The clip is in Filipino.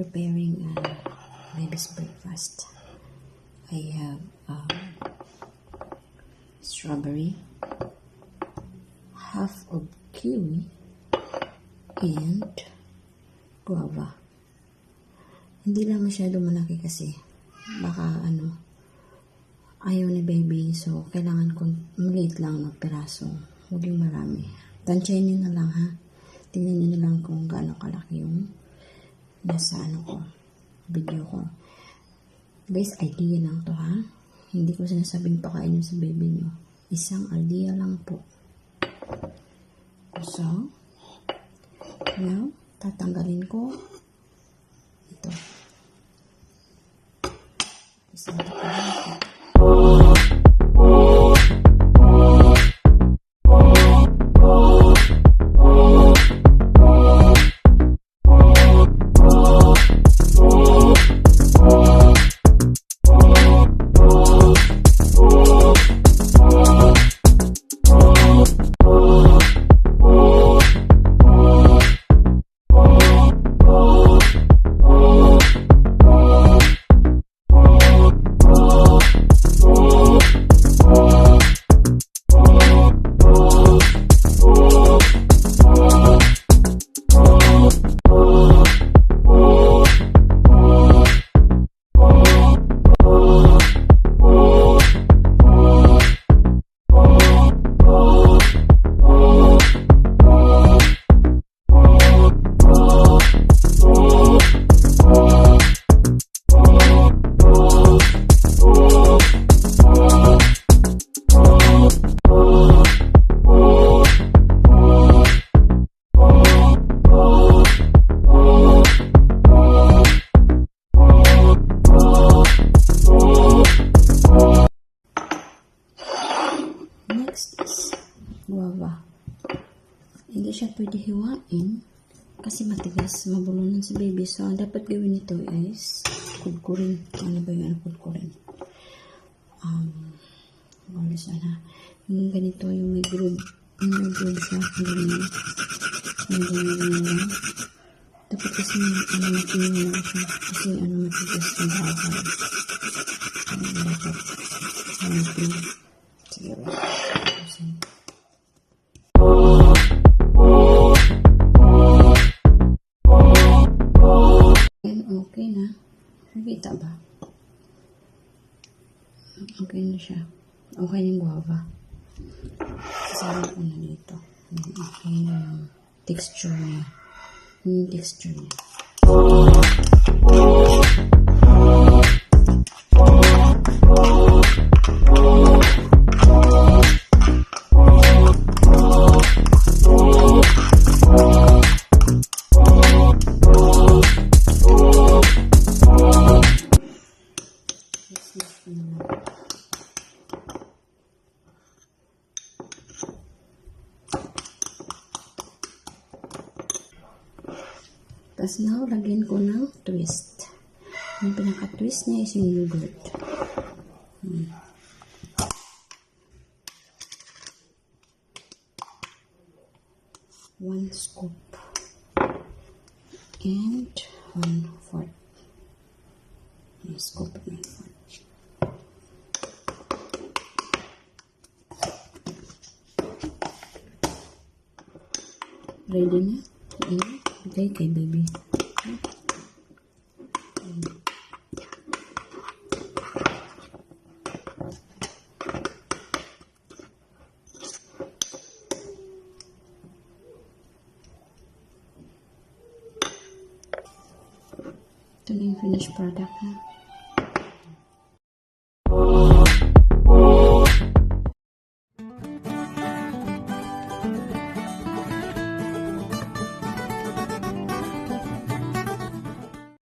preparing baby's breakfast. I have strawberry, half of kiwi, and guava. Hindi lang masyado malaki kasi baka ayaw ni baby, so kailangan kong maliit lang na piraso, huwag yung marami. Tansyahin nyo na lang ha, tingnan nyo na lang kung gaano kalaki yung nasa video ko. Guys, idea lang to ha, hindi ko sinasabing pakain nyo sa baby nyo, isang idea lang po. So now tatanggalin ko ito, isang tatanggalin ko. Next is guava. Hindi siya pwede hiwain kasi matigas, mabulunan si baby. So, ang dapat gawin nito is kudkurin. Ano ba yung kudkurin? Yung ganito, yung may groove. Yung may groove siya. Yung ganyan. Dapat kasi makinig na siya. Kasi matigas yung guava. Dapat sige ba? Okay na. Nakita ba? Okay na siya. Okay yung guava. Sasama ko na dito. Okay na yung texture niya. Yung texture niya. Tapos now, lagyan ko ng twist. Yung pinaka-twist niya is yung yogurt. One scoop. And 1/4. One scoop and 1/4. Ready na? Okay, kay baby. Ito na yung finished product ha.